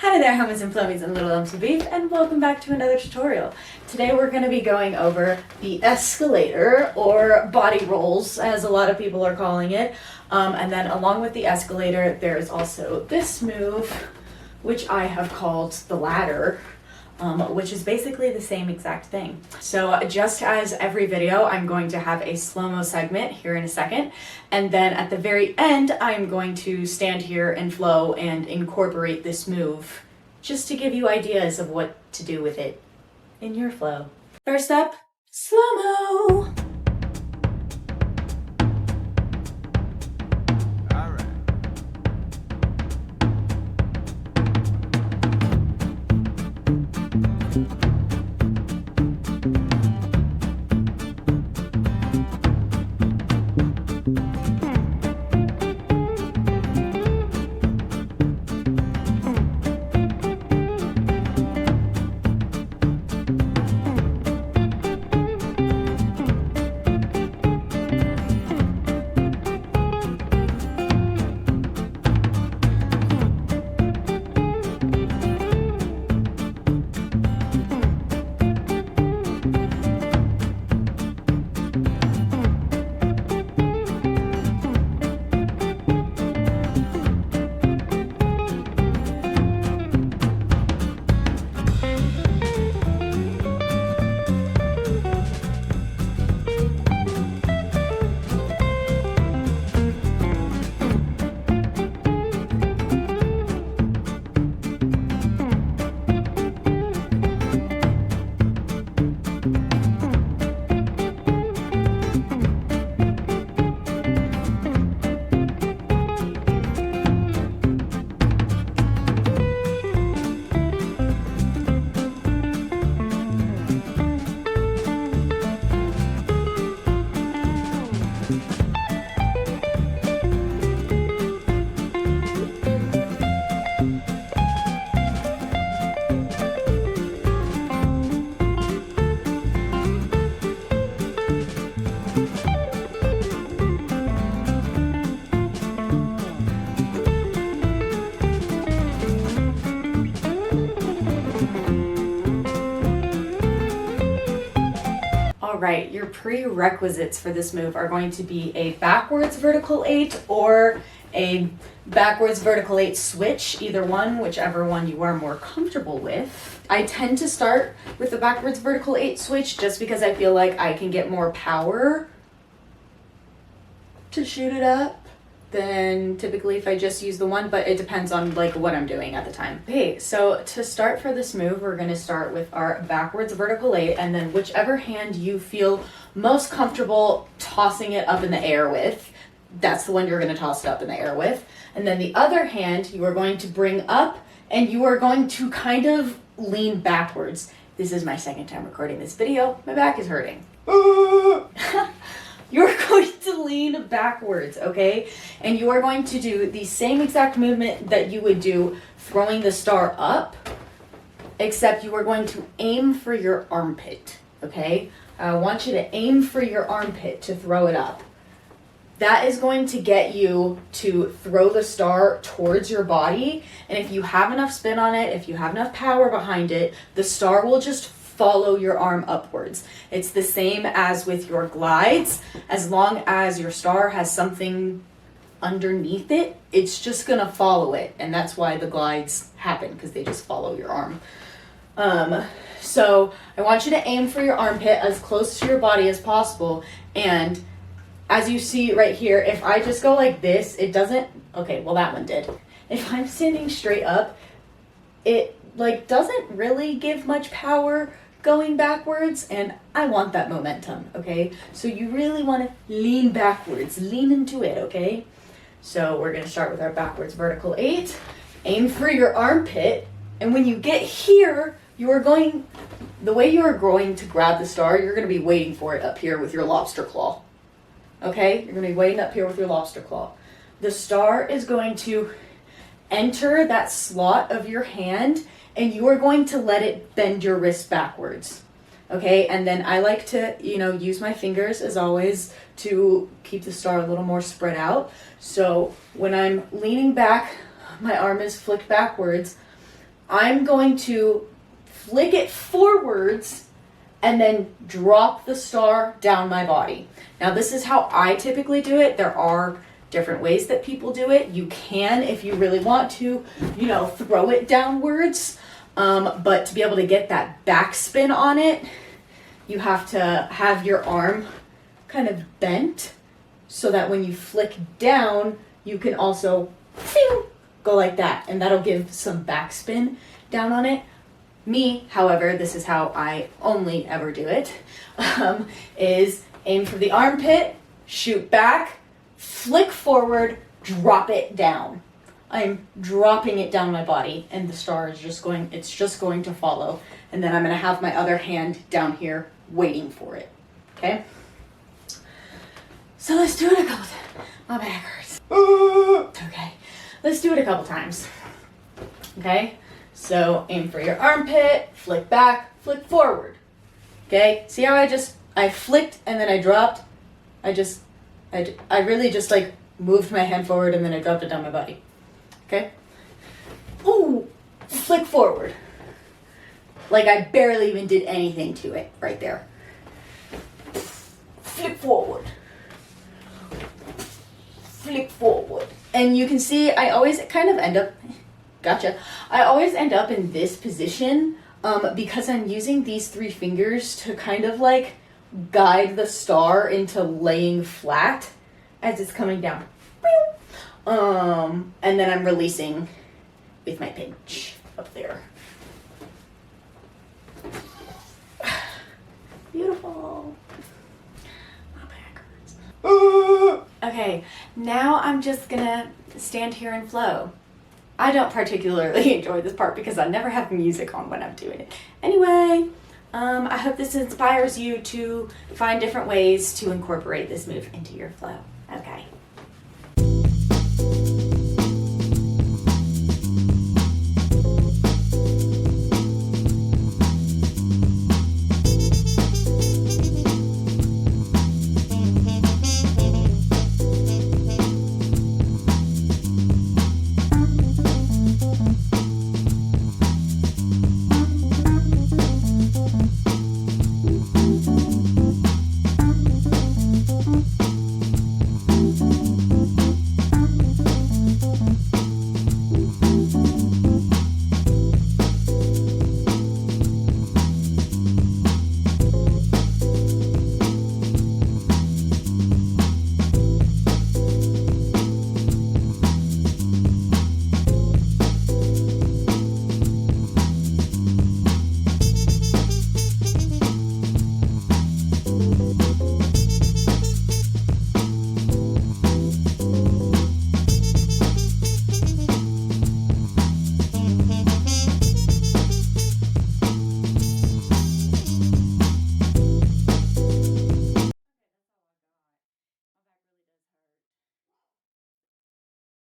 Hi there, hummus and flummies and little lumps of beef, and welcome back to another tutorial. Today we're going to be going over the escalator, or body rolls as a lot of people are calling it. And then along with the escalator, there's also this move, which I have called the ladder, which is basically the same exact thing. So just as every video, I'm going to have a slow-mo segment here in a second. And then at the very end, I'm going to stand here and flow and incorporate this move just to give you ideas of what to do with it in your flow. First up, slow-mo. Alright, your prerequisites for this move are going to be a backwards vertical 8 or a backwards vertical 8 switch, either one, whichever one you are more comfortable with. I tend to start with the backwards vertical 8 switch just because I feel like I can get more power to shoot it up than typically if I just use the one, but it depends on like what I'm doing at the time. Okay, so to start for this move, we're going to start with our backwards vertical 8, and then whichever hand you feel most comfortable tossing it up in the air with, that's the one you're going to toss it up in the air with. And then the other hand you are going to bring up, and you are going to kind of lean backwards. This is my second time recording this video. My back is hurting. You're going to lean backwards, okay? And you are going to do the same exact movement that you would do throwing the star up, except you are going to aim for your armpit, okay? I want you to aim for your armpit to throw it up. That is going to get you to throw the star towards your body, and if you have enough spin on it, if you have enough power behind it, the star will just follow your arm upwards. It's the same as with your glides. As long as your star has something underneath it, it's just gonna follow it, and that's why the glides happen, because they just follow your arm. So I want you to aim for your armpit as close to your body as possible, and as you see right here, if I just go like this, it doesn't, okay, well that one did. If I'm standing straight up, it like doesn't really give much power going backwards, and I want that momentum, okay? So you really want to lean backwards, lean into it, okay? So we're going to start with our backwards vertical 8, aim for your armpit, and when you get here, the way you are going to grab the star, you're going to be waiting for it up here with your lobster claw, okay? You're going to be waiting up here with your lobster claw. The star is going to enter that slot of your hand, and you are going to let it bend your wrist backwards. Okay, and then I like to, use my fingers as always to keep the star a little more spread out. So when I'm leaning back, my arm is flicked backwards. I'm going to flick it forwards and then drop the star down my body. Now this is how I typically do it. There are different ways that people do it. You can, if you really want to, throw it downwards. But to be able to get that backspin on it, you have to have your arm kind of bent so that when you flick down, you can also go like that, and that'll give some backspin down on it. Me, however, this is how I only ever do it, is aim for the armpit, shoot back, flick forward, drop it down. I'm dropping it down my body, and the star is just going to follow. And then I'm going to have my other hand down here waiting for it. Okay? So let's do it a couple times. My back hurts. Okay. Let's do it a couple times. Okay? So aim for your armpit, flick back, flick forward. Okay? See how I flicked and then I dropped? I really just like moved my hand forward and then I dropped it down my body. Okay? Ooh, flick forward. Like I barely even did anything to it right there. Flick forward. Flick forward. And you can see I always kind of end up, I always end up in this position because I'm using these 3 fingers to kind of like guide the star into laying flat as it's coming down. And then I'm releasing with my pinch up there. Beautiful. My back hurts. Okay, now I'm just gonna stand here and flow. I don't particularly enjoy this part because I never have music on when I'm doing it. Anyway, I hope this inspires you to find different ways to incorporate this move into your flow. Okay.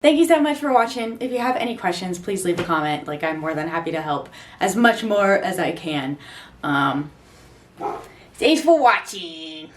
Thank you so much for watching. If you have any questions, please leave a comment. Like, I'm more than happy to help as much more as I can. Thanks for watching.